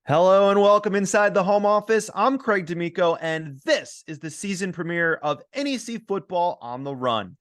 Hello and welcome inside the home office. I'm Craig D'Amico, and this is the season premiere of NEC Football on the Run.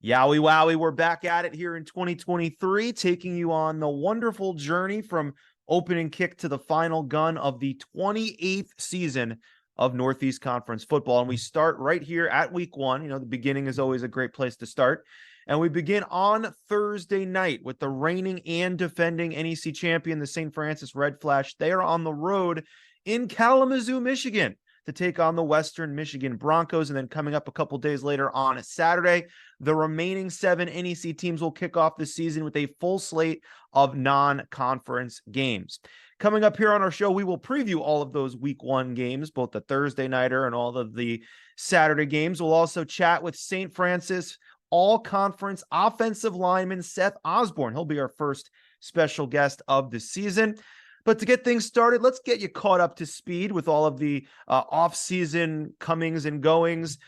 Yowie wowie, we're back at it here in 2023, taking you on the wonderful journey from opening kick to the final gun of the 28th season of Northeast Conference football. And we start right here at week one. You know, the beginning is always a great place to start. And we begin on Thursday night with the reigning and defending NEC champion, the St. Francis Red Flash. They are on the road in Kalamazoo, Michigan, to take on the Western Michigan Broncos. And then coming up a couple days later on Saturday, the remaining 7 NEC teams will kick off the season with a full slate of non-conference games. Coming up here on our show, we will preview all of those week one games, both the Thursday nighter and all of the Saturday games. We'll also chat with St. Francis all-conference offensive lineman Seth Osborne. He'll be our first special guest of the season. But to get things started, let's get you caught up to speed with all of the off-season comings and goings.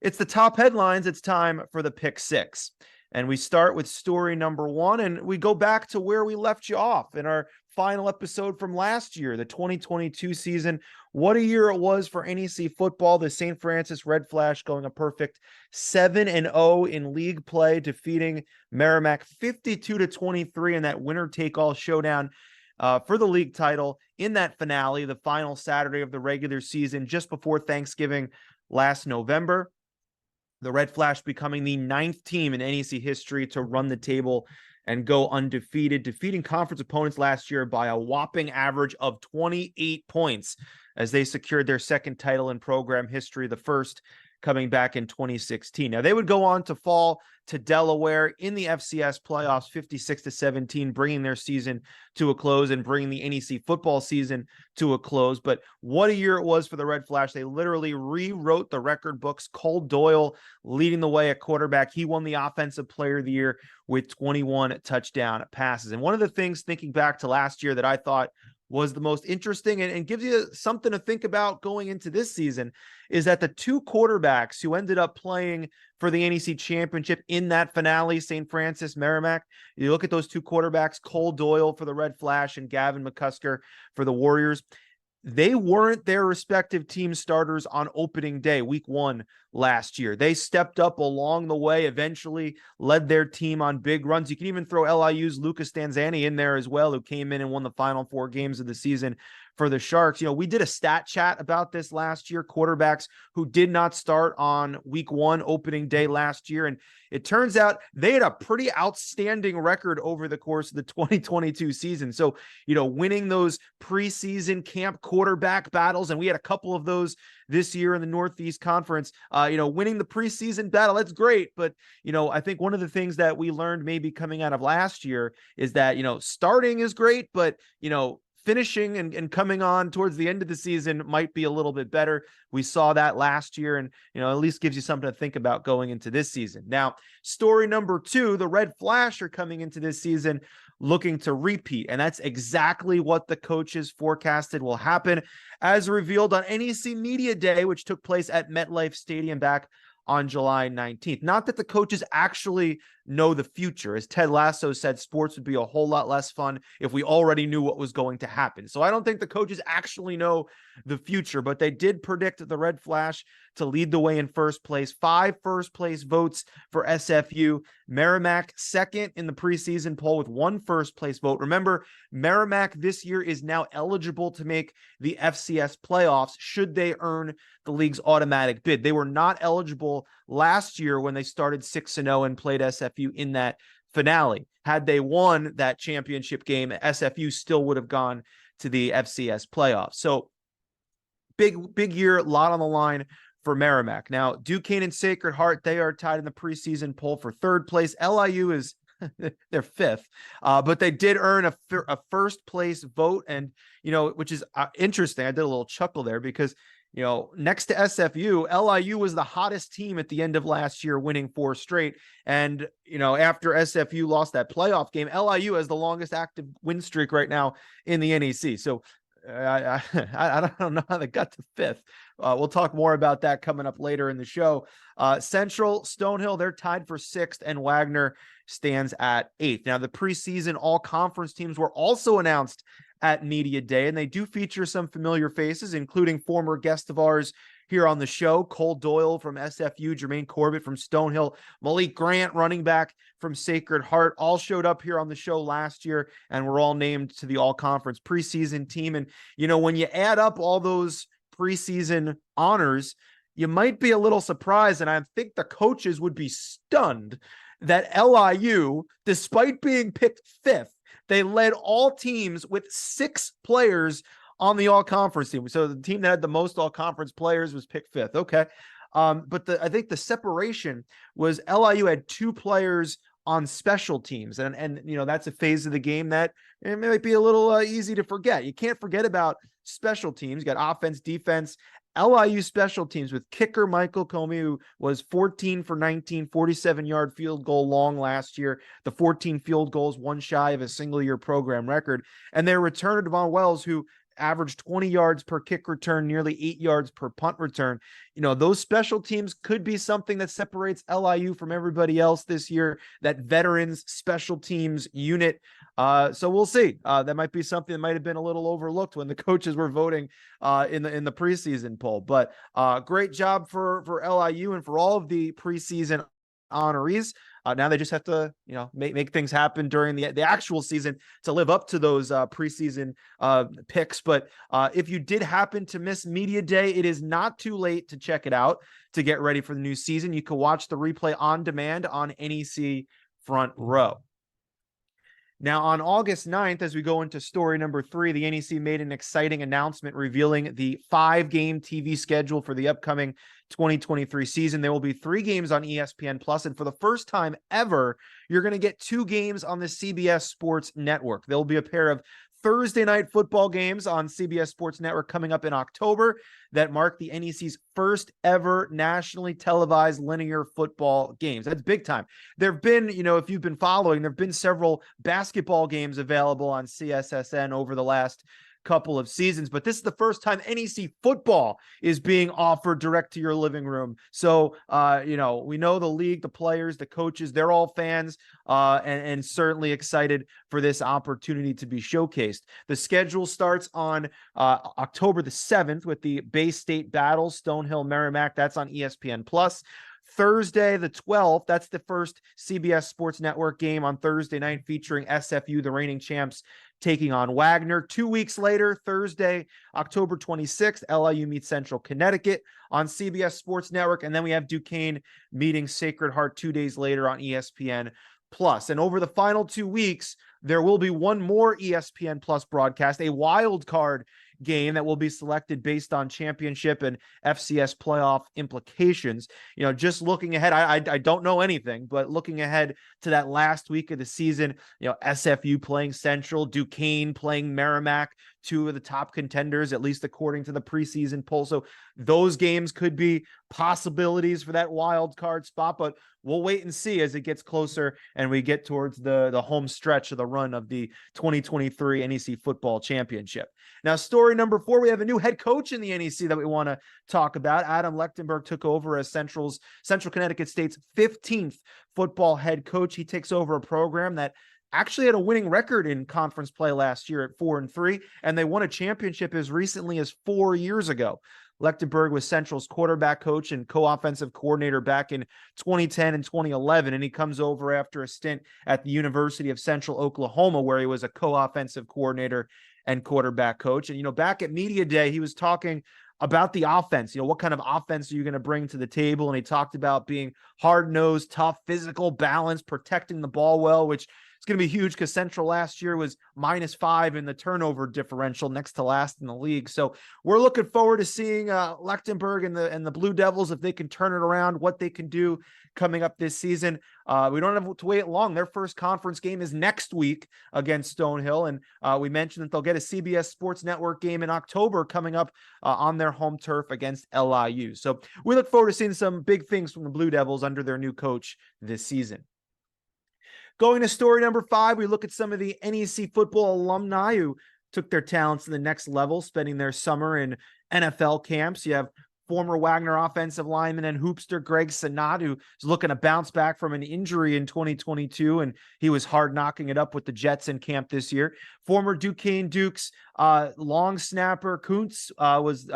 It's the top headlines. It's time for the Pick Six. And we start with story number one, and we go back to where we left you off in our final episode from last year, the 2022 season. What a year it was for NEC football. The St. Francis Red Flash going a perfect 7-0 in league play, defeating Merrimack 52-23 in that winner-take-all showdown for the league title in that finale, the final Saturday of the regular season, just before Thanksgiving last November. The Red Flash becoming the 9th team in NEC history to run the table and go undefeated, defeating conference opponents last year by a whopping average of 28 points as they secured their second title in program history, the first coming back in 2016. Now, they would go on to fall to Delaware in the FCS playoffs 56-17, bringing their season to a close and bringing the NEC football season to a close. But what a year it was for the Red Flash. They literally rewrote the record books. Cole Doyle leading the way at quarterback. He won the Offensive Player of the Year with 21 touchdown passes. And one of the things, thinking back to last year, that I thought was the most interesting and gives you something to think about going into this season is that the 2 quarterbacks who ended up playing for the NEC championship in that finale, St. Francis, Merrimack, you look at those 2 quarterbacks, Cole Doyle for the Red Flash and Gavin McCusker for the Warriors. They weren't their respective team starters on opening day, week 1 last year. They stepped up along the way, eventually led their team on big runs. You can even throw LIU's Lucas Stanzani in there as well, who came in and won the final 4 games of the season for the Sharks. You know, we did a stat chat about this last year, quarterbacks who did not start on week 1 opening day last year. And it turns out they had a pretty outstanding record over the course of the 2022 season. So, you know, winning those preseason camp quarterback battles, and we had a couple of those this year in the Northeast Conference, winning the preseason battle, that's great. But, you know, I think one of the things that we learned maybe coming out of last year is that, you know, starting is great, but, you know, finishing and coming on towards the end of the season might be a little bit better. We saw that last year, and, you know, at least gives you something to think about going into this season. Now, story number 2, the Red Flash are coming into this season looking to repeat, and that's exactly what the coaches forecasted will happen, as revealed on NEC Media Day, which took place at MetLife Stadium back on July 19th. Not that the coaches actually know the future. As Ted Lasso said, sports would be a whole lot less fun if we already knew what was going to happen. So I don't think the coaches actually know the future, but they did predict the Red Flash to lead the way in first place. 5 first place votes for SFU. Merrimack second in the preseason poll with 1 first place vote. Remember, Merrimack this year is now eligible to make the FCS playoffs should they earn the league's automatic bid. They were not eligible last year when they started 6-0 and played SFU in that finale. Had they won that championship game, SFU still would have gone to the FCS playoffs. So big year, a lot on the line for Merrimack. Now, Duquesne and Sacred Heart, they are tied in the preseason poll for 3rd place. LIU is they're 5th, but they did earn a first place vote, and, you know, which is interesting. I did a little chuckle there because, you know, next to SFU, LIU was the hottest team at the end of last year, winning 4 straight. And, you know, after SFU lost that playoff game, LIU has the longest active win streak right now in the NEC. So I don't know how they got to 5th. We'll talk more about that coming up later in the show. Central, Stonehill, they're tied for 6th, and Wagner stands at 8th. Now, the preseason all-conference teams were also announced at Media Day, and they do feature some familiar faces, including former guest of ours here on the show, Cole Doyle from SFU, Jermaine Corbett from Stonehill, Malik Grant, running back from Sacred Heart, all showed up here on the show last year and were all named to the all-conference preseason team. And, when you add up all those preseason honors, you might be a little surprised, and I think the coaches would be stunned that LIU, despite being picked 5th, they led all teams with 6 players on the all-conference team. So the team that had the most all-conference players was picked 5th. Okay. But I think the separation was LIU had 2 players on special teams. And that's a phase of the game that it might be a little easy to forget. You can't forget about special teams. You got offense, defense, LIU special teams with kicker Michael Comey, who was 14 for 19, 47-yard field goal long last year. The 14 field goals, one shy of a single-year program record. And their returner, Devon Wells, who averaged 20 yards per kick return, nearly 8 yards per punt return. Those special teams could be something that separates LIU from everybody else this year, that veterans special teams unit. So we'll see. That might be something that might have been a little overlooked when the coaches were voting in the preseason poll. But great job for LIU and for all of the preseason honorees. Now they just have to, make things happen during the actual season to live up to those preseason picks. But if you did happen to miss Media Day, it is not too late to check it out to get ready for the new season. You can watch the replay on demand on NEC Front Row. Now, on August 9th, as we go into story number 3, the NEC made an exciting announcement revealing the 5-game TV schedule for the upcoming 2023 season. There will be 3 games on ESPN Plus, and for the first time ever, you're going to get 2 games on the CBS Sports Network. There will be a pair of Thursday night football games on CBS Sports Network coming up in October that mark the NEC's first ever nationally televised linear football games. That's big time. There have been, if you've been following, there have been several basketball games available on CSSN over the last couple of seasons, but this is the first time NEC football is being offered direct to your living room. So, we know the league, the players, the coaches, they're all fans and certainly excited for this opportunity to be showcased. The schedule starts on October the 7th with the Bay State Battle, Stonehill Merrimack. That's on ESPN Plus. Thursday, the 12th, that's the first CBS Sports Network game on Thursday night featuring SFU, the reigning champs, taking on Wagner. 2 weeks later, Thursday, October 26th, LIU meets Central Connecticut on CBS Sports Network. And then we have Duquesne meeting Sacred Heart 2 days later on ESPN Plus. And over the final 2 weeks, there will be one more ESPN Plus broadcast, a wild card game that will be selected based on championship and FCS playoff implications. Just looking ahead, I don't know anything, but looking ahead to that last week of the season, SFU playing Central, Duquesne playing Merrimack, 2 of the top contenders, at least according to the preseason poll. So those games could be possibilities for that wild card spot, but we'll wait and see as it gets closer and we get towards the home stretch of the run of the 2023 NEC Football Championship. Now, story number 4, we have a new head coach in the NEC that we want to talk about. Adam Lechtenberg took over as Central Connecticut State's 15th football head coach. He takes over a program that actually had a winning record in conference play last year at 4-3, and they won a championship as recently as 4 years ago. Lechtenberg was Central's quarterback coach and co-offensive coordinator back in 2010 and 2011, and he comes over after a stint at the University of Central Oklahoma, where he was a co-offensive coordinator and quarterback coach. And, back at Media Day, he was talking about the offense. What kind of offense are you going to bring to the table? And he talked about being hard-nosed, tough, physical, balanced, protecting the ball well, which is going to be huge because Central last year was -5 in the turnover differential, next to last in the league. So we're looking forward to seeing Lechtenberg and the Blue Devils, if they can turn it around, what they can do coming up this season. We don't have to wait long. Their first conference game is next week against Stonehill. And we mentioned that they'll get a CBS Sports Network game in October coming up on their home turf against LIU. So we look forward to seeing some big things from the Blue Devils under their new coach this season. Going to story number 5, we look at some of the NEC football alumni who took their talents to the next level, spending their summer in NFL camps. You have former Wagner offensive lineman and hoopster Greg Senat, who's looking to bounce back from an injury in 2022, and he was hard knocking it up with the Jets in camp this year. Former Duquesne Dukes long snapper Kuntz was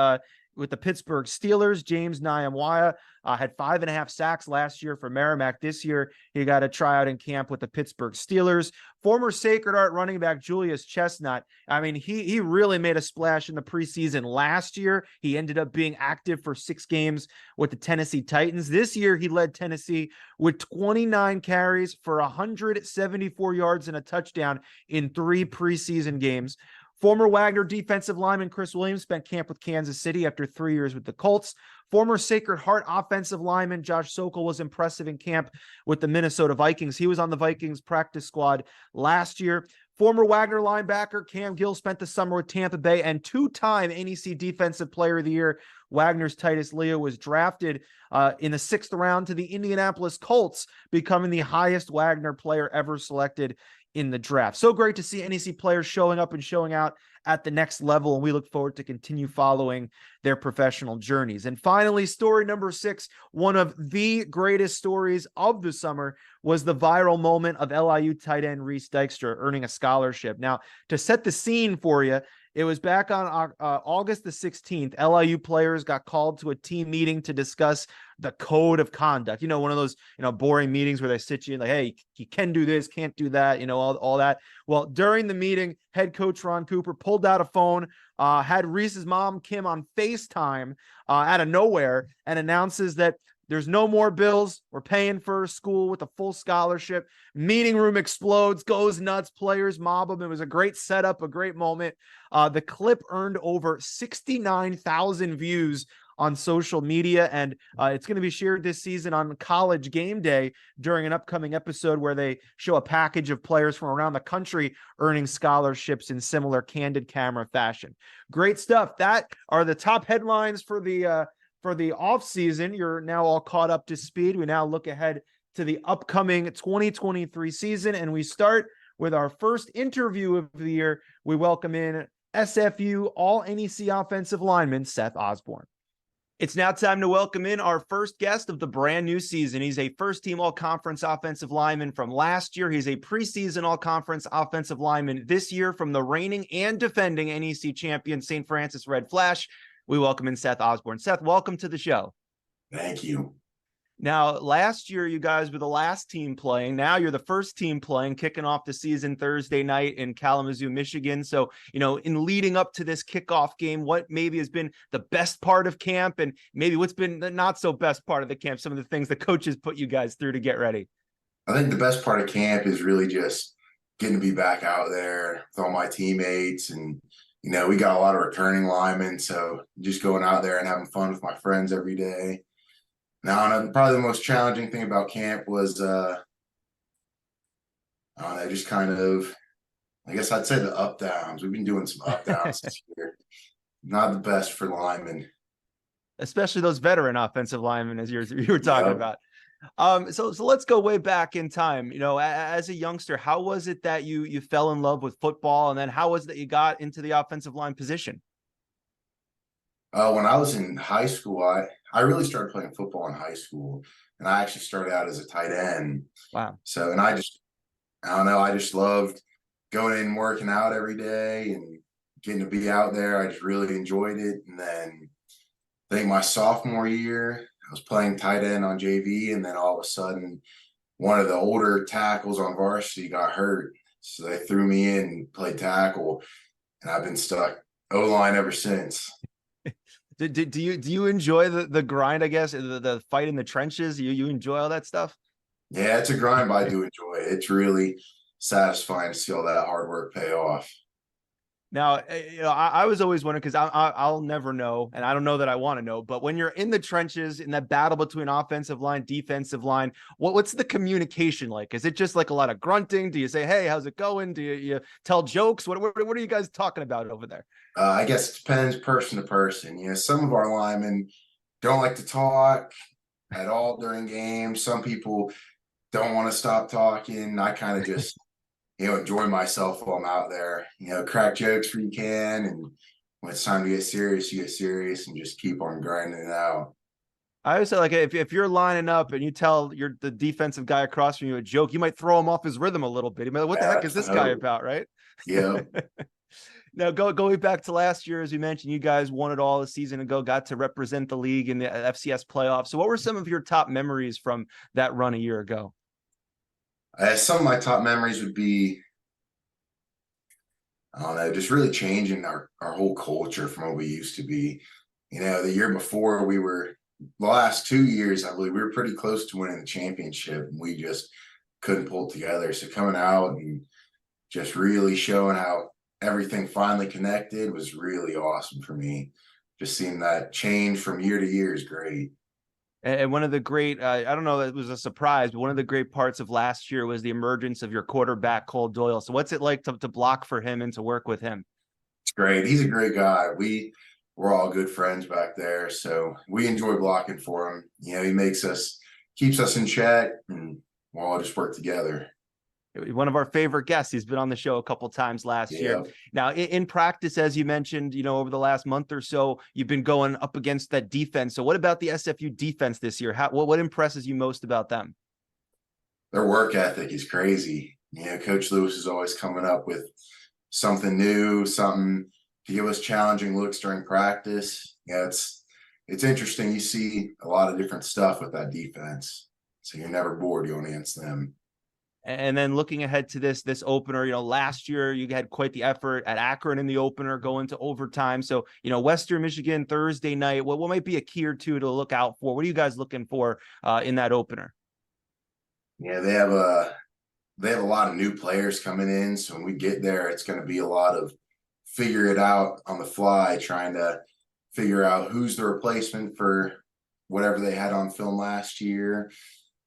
with the Pittsburgh Steelers. James Nyamwaya had 5.5 sacks last year for Merrimack. This year, he got a tryout in camp with the Pittsburgh Steelers. Former Sacred Heart running back Julius Chestnut. I mean, he really made a splash in the preseason last year. He ended up being active for 6 games with the Tennessee Titans. This year, he led Tennessee with 29 carries for 174 yards and a touchdown in 3 preseason games. Former Wagner defensive lineman Chris Williams spent camp with Kansas City after 3 years with the Colts. Former Sacred Heart offensive lineman Josh Sokol was impressive in camp with the Minnesota Vikings. He was on the Vikings practice squad last year. Former Wagner linebacker Cam Gill spent the summer with Tampa Bay, and 2-time NEC Defensive Player of the Year Wagner's Titus Leo was drafted in the 6th round to the Indianapolis Colts, becoming the highest Wagner player ever selected in the draft. So great to see NEC players showing up and showing out at the next level, and we look forward to continue following their professional journeys. And finally, story number 6, one of the greatest stories of the summer was the viral moment of LIU tight end Reese Dykstra earning a scholarship. Now, to set the scene for you, it was back on August the 16th. LIU players got called to a team meeting to discuss the code of conduct. You know, one of those, boring meetings where they sit you in like, hey, you can do this, can't do that, all that. Well, during the meeting, head coach Ron Cooper pulled out a phone, had Reese's mom, Kim, on FaceTime out of nowhere, and announces that there's no more bills. We're paying for school with a full scholarship. Meeting room explodes, goes nuts. Players mob them. It was a great setup, a great moment. The clip earned over 69,000 views on social media, and it's going to be shared this season on College Game Day during an upcoming episode where they show a package of players from around the country earning scholarships in similar candid camera fashion. Great stuff. That are the top headlines for the offseason. You're now all caught up to speed. We now look ahead to the upcoming 2023 season, and we start with our first interview of the year. We welcome in SFU All-NEC offensive lineman Seth Osborne. It's now time to welcome in our first guest of the brand new season. He's a first-team all-conference offensive lineman from last year. He's a preseason all-conference offensive lineman this year from the reigning and defending NEC champion St. Francis Red Flash. We welcome in Seth Osborne. Seth, welcome to the show. Thank you. Now, last year, you guys were the last team playing. Now you're the first team playing, kicking off the season Thursday night in Kalamazoo, Michigan. So, in leading up to this kickoff game, what maybe has been the best part of camp, and maybe what's been the not so best part of the camp, some of the things the coaches put you guys through to get ready? I think the best part of camp is really just getting to be back out there with all my teammates. And, we got a lot of returning linemen. So just going out there and having fun with my friends every day. Now, probably the most challenging thing about camp was, just kind of, I guess I'd say the up downs. We've been doing some up downs this year. Not the best for linemen. Especially those veteran offensive linemen, as you were talking about. So let's go way back in time. As a youngster, how was it that you fell in love with football? And then how was it that you got into the offensive line position? When I was in high school, I really started playing football in high school, and I actually started out as a tight end. Wow. So, and I just loved going in and working out every day and getting to be out there. I just really enjoyed it. And then I think my sophomore year, I was playing tight end on JV, and then all of a sudden, one of the older tackles on varsity got hurt. So they threw me in and played tackle, and I've been stuck O-line ever since. Do you enjoy the grind, I guess, the fight in the trenches? You enjoy all that stuff? Yeah, it's a grind, but I do enjoy it. It's really satisfying to see all that hard work pay off. Now, I was always wondering, because I'll never know, and I don't know that I want to know, but when you're in the trenches, in that battle between offensive line, defensive line, what's the communication like? Is it just like a lot of grunting? Do you say, hey, how's it going? Do you tell jokes? What are you guys talking about over there? I guess it depends person to person. Some of our linemen don't like to talk at all during games. Some people don't want to stop talking. I kind of just enjoy myself while I'm out there, crack jokes where you can and when it's time to get serious, you get serious and just keep on grinding it out. I always say, like, if you're lining up and you tell the defensive guy across from you a joke, you might throw him off his rhythm a little bit. He might, what the Yeah, heck is that's the this guy hope. about, right? Yeah. Now, going back to last year, as we mentioned, you guys won it all a season ago, got to represent the league in the FCS playoffs. So what were some of your top memories from that run a year ago? Some of my top memories would be, I don't know, just really changing our whole culture from what we used to be. The year before the last 2 years, I believe we were pretty close to winning the championship and we just couldn't pull it together. So coming out and just really showing how everything finally connected was really awesome for me. Just seeing that change from year to year is great. And one of the great, I don't know, it was a surprise, but one of the great parts of last year was the emergence of your quarterback, Cole Doyle. So what's it like to block for him and to work with him? It's great. He's a great guy. We're all good friends back there, so we enjoy blocking for him. He keeps us in check, and we'll all just work together. One of our favorite guests. He's been on the show a couple times last year. Now, in practice, as you mentioned, over the last month or so, you've been going up against that defense. So what about the SFU defense this year? What impresses you most about them? Their work ethic is crazy. Coach Lewis is always coming up with something new, something to give us challenging looks during practice. It's interesting. You see a lot of different stuff with that defense, so you're never bored going against them. And then looking ahead to this opener, last year you had quite the effort at Akron in the opener, going to overtime. So, Western Michigan Thursday night, what might be a key or two to look out for? What are you guys looking for in that opener? Yeah, they have a lot of new players coming in. So when we get there, it's going to be a lot of figure it out on the fly, trying to figure out who's the replacement for whatever they had on film last year.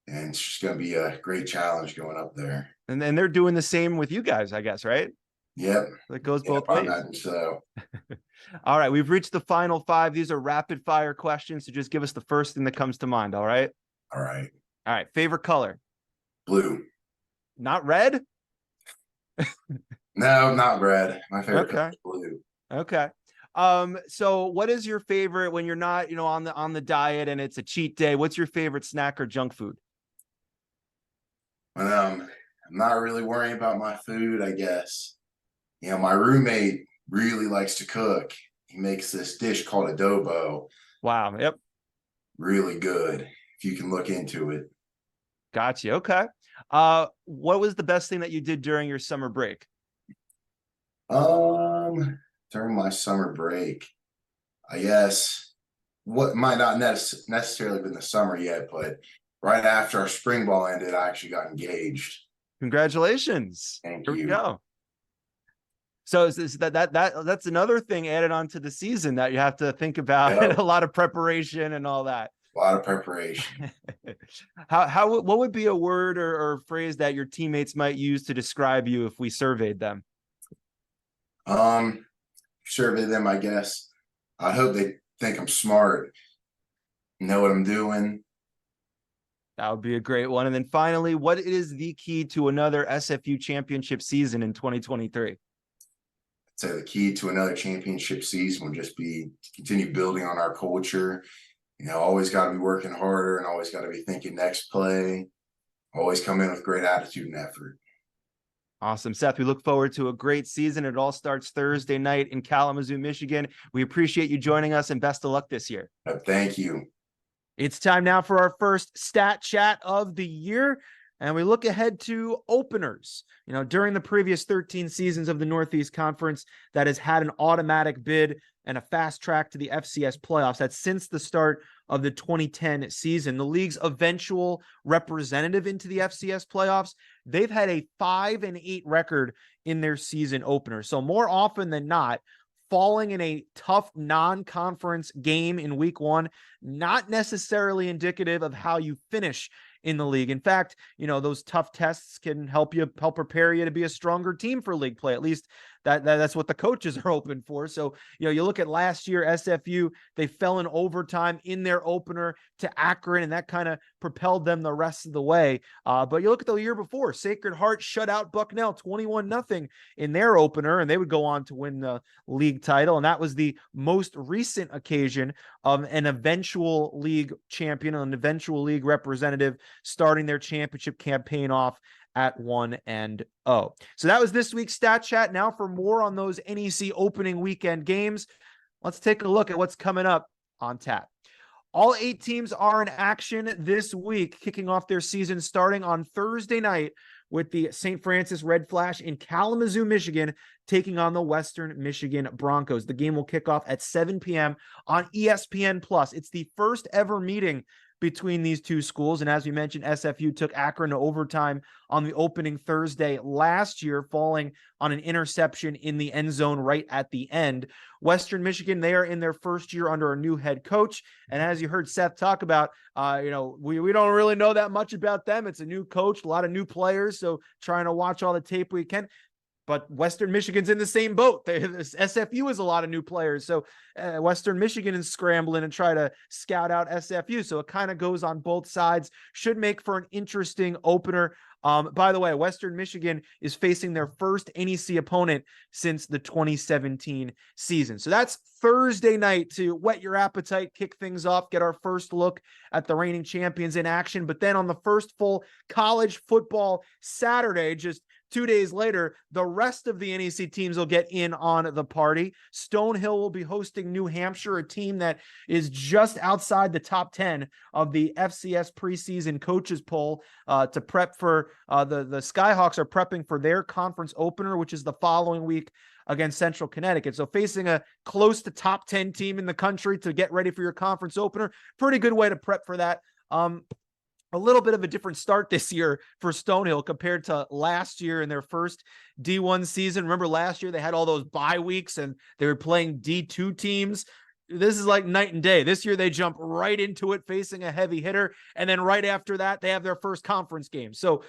And it's just going to be a great challenge going up there. And then they're doing the same with you guys, I guess, right? Yep. It goes both ways. So. All right. We've reached the final five. These are rapid fire questions. So just give us the first thing that comes to mind. All right. All right. All right. Favorite color? Blue. Not red? No, not red. My favorite color is blue. Okay. So what is your favorite when you're not, on the diet and it's a cheat day? What's your favorite snack or junk food? When I'm not really worrying about my food, I guess. My roommate really likes to cook. He makes this dish called adobo. Wow. Yep. Really good if you can look into it. Gotcha. Okay. What was the best thing that you did during your summer break? During my summer break, I guess what might not necessarily been the summer yet, but right after our spring ball ended, I actually got engaged. Congratulations. Thank you. Here we go. So is that's another thing added on to the season that you have to think about. Yep. A lot of preparation and all that. A lot of preparation. What would be a word or phrase that your teammates might use to describe you if we surveyed them? Survey them, I guess. I hope they think I'm smart, know what I'm doing. That would be a great one. And then finally, what is the key to another SFU championship season in 2023? I'd say the key to another championship season would just be to continue building on our culture. Always got to be working harder and always got to be thinking next play. Always come in with great attitude and effort. Awesome, Seth. We look forward to a great season. It all starts Thursday night in Kalamazoo, Michigan. We appreciate you joining us and best of luck this year. Thank you. It's time now for our first stat chat of the year. And we look ahead to openers. During the previous 13 seasons of the Northeast Conference, that has had an automatic bid and a fast track to the FCS playoffs. That's since the start of the 2010 season. The league's eventual representative into the FCS playoffs, they've had a 5-8 record in their season opener. So more often than not, falling in a tough non-conference game in week one, not necessarily indicative of how you finish in the league. In fact, those tough tests can help prepare you to be a stronger team for league play. At least that's what the coaches are hoping for. So, you look at last year, SFU, they fell in overtime in their opener to Akron, and that kind of propelled them the rest of the way. But you look at the year before, Sacred Heart shut out Bucknell 21-0 in their opener, and they would go on to win the league title. And that was the most recent occasion of an eventual league champion, an eventual league representative starting their championship campaign off at 1-0. So that was this week's Stat Chat. Now for more on those NEC opening weekend games, let's take a look at what's coming up on tap. All 8 teams are in action this week, kicking off their season starting on Thursday night with the St. Francis Red Flash in Kalamazoo, Michigan, taking on the Western Michigan Broncos. The game will kick off at 7 p.m. on ESPN+. It's the first ever meeting between these two schools. And as we mentioned, SFU took Akron to overtime on the opening Thursday last year, falling on an interception in the end zone right at the end. Western Michigan, they are in their first year under a new head coach. And as you heard Seth talk about, we don't really know that much about them. It's a new coach, a lot of new players. So trying to watch all the tape we can. But Western Michigan's in the same boat. SFU is a lot of new players. So Western Michigan is scrambling and try to scout out SFU. So it kind of goes on both sides. Should make for an interesting opener. By the way, Western Michigan is facing their first NEC opponent since the 2017 season. So that's Thursday night to whet your appetite, kick things off, get our first look at the reigning champions in action. But then on the first full college football Saturday, just 2 days later, the rest of the NEC teams will get in on the party. Stonehill will be hosting New Hampshire, a team that is just outside the top 10 of the FCS preseason coaches poll to prep for the Skyhawks are prepping for their conference opener, which is the following week against Central Connecticut. So facing a close to top 10 team in the country to get ready for your conference opener, pretty good way to prep for that. A little bit of a different start this year for Stonehill compared to last year in their first D1 season. Remember last year they had all those bye weeks and they were playing D2 teams. This is like night and day. This year they jump right into it facing a heavy hitter. And then right after that, they have their first conference game. So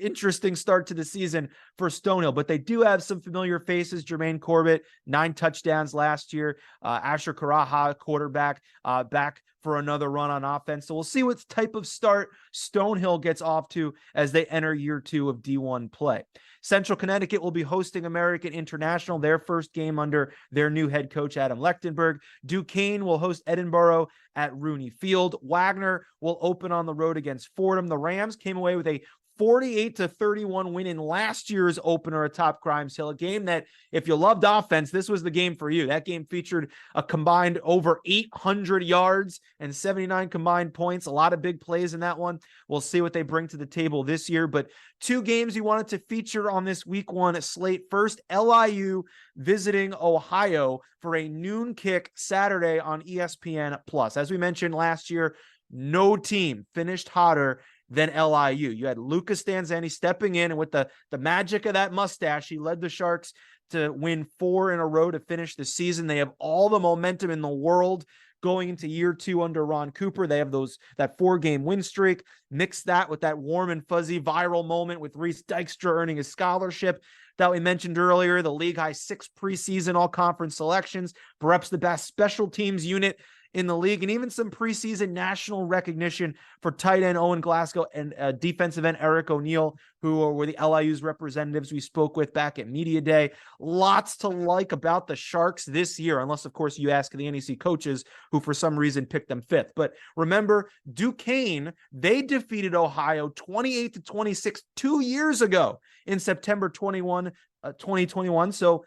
interesting start to the season for Stonehill, but they do have some familiar faces. Jermaine Corbett, 9 touchdowns last year. Asher Karaha, quarterback, back for another run on offense. So we'll see what type of start Stonehill gets off to as they enter year 2 of D1 play. Central Connecticut will be hosting American International, their first game under their new head coach, Adam Lechtenberg. Duquesne will host Edinburgh at Rooney Field. Wagner will open on the road against Fordham. The Rams came away with a 48-31 win in last year's opener atop Grimes Hill, a game that if you loved offense, this was the game for you. That game featured a combined over 800 yards and 79 combined points. A lot of big plays in that one. We'll see what they bring to the table this year, but 2 games you wanted to feature on this week 1 slate. First, LIU visiting Ohio for a noon kick Saturday on ESPN+. As we mentioned last year, no team finished hotter than LIU. You had Lucas Stanzani stepping in, and with the magic of that mustache, he led the Sharks to win 4 in a row to finish the season. They have all the momentum in the world going into year 2 under Ron Cooper. They have that 4-game win streak. Mix that with that warm and fuzzy viral moment with Reese Dykstra earning his scholarship that we mentioned earlier, the league high 6 preseason all-conference selections, perhaps the best special teams unit in the league, and even some preseason national recognition for tight end Owen Glasgow and defensive end Eric O'Neill, who were the LIU's representatives we spoke with back at Media Day. Lots to like about the Sharks this year, unless, of course, you ask the NEC coaches who for some reason picked them 5th. But remember, Duquesne, they defeated Ohio 28-26 2 years ago in September 2021. So,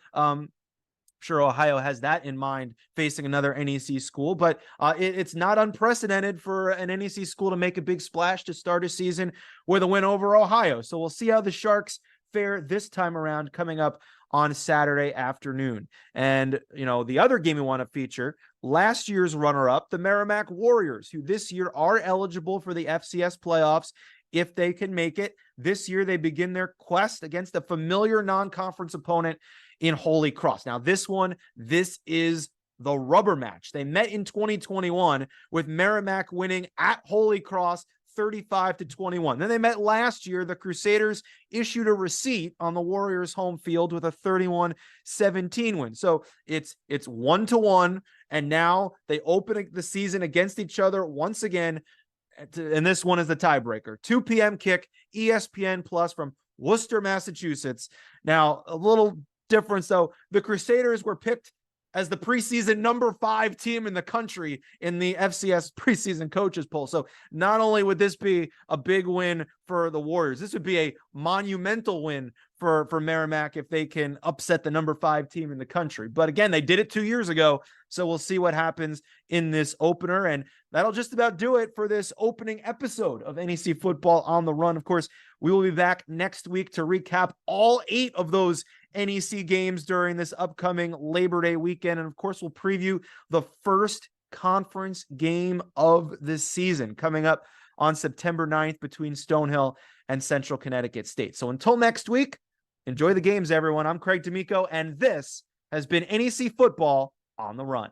sure, Ohio has that in mind facing another NEC school, but it's not unprecedented for an NEC school to make a big splash to start a season with a win over Ohio. So we'll see how the Sharks fare this time around coming up on Saturday afternoon. And, the other game we want to feature, last year's runner-up, the Merrimack Warriors, who this year are eligible for the FCS playoffs if they can make it. This year, they begin their quest against a familiar non-conference opponent in Holy Cross. Now, this is the rubber match. They met in 2021 with Merrimack winning at Holy Cross 35-21. Then they met last year. The Crusaders issued a receipt on the Warriors home field with a 31-17 win. So it's 1-1, and now they open the season against each other once again. And this one is the tiebreaker. 2 p.m. kick, ESPN Plus from Worcester, Massachusetts. Now, a little difference, though. The Crusaders were picked as the preseason number 5 team in the country in the FCS preseason coaches poll. So not only would this be a big win for the Warriors, this would be a monumental win for Merrimack if they can upset the number 5 team in the country. But again, they did it 2 years ago. So we'll see what happens in this opener. And that'll just about do it for this opening episode of NEC Football on the Run. Of course, we will be back next week to recap all 8 of those NEC games during this upcoming Labor Day weekend. And of course, we'll preview the first conference game of this season coming up on September 9th between Stonehill and Central Connecticut State. So until next week, enjoy the games, everyone. I'm Craig D'Amico, and this has been NEC Football on the Run.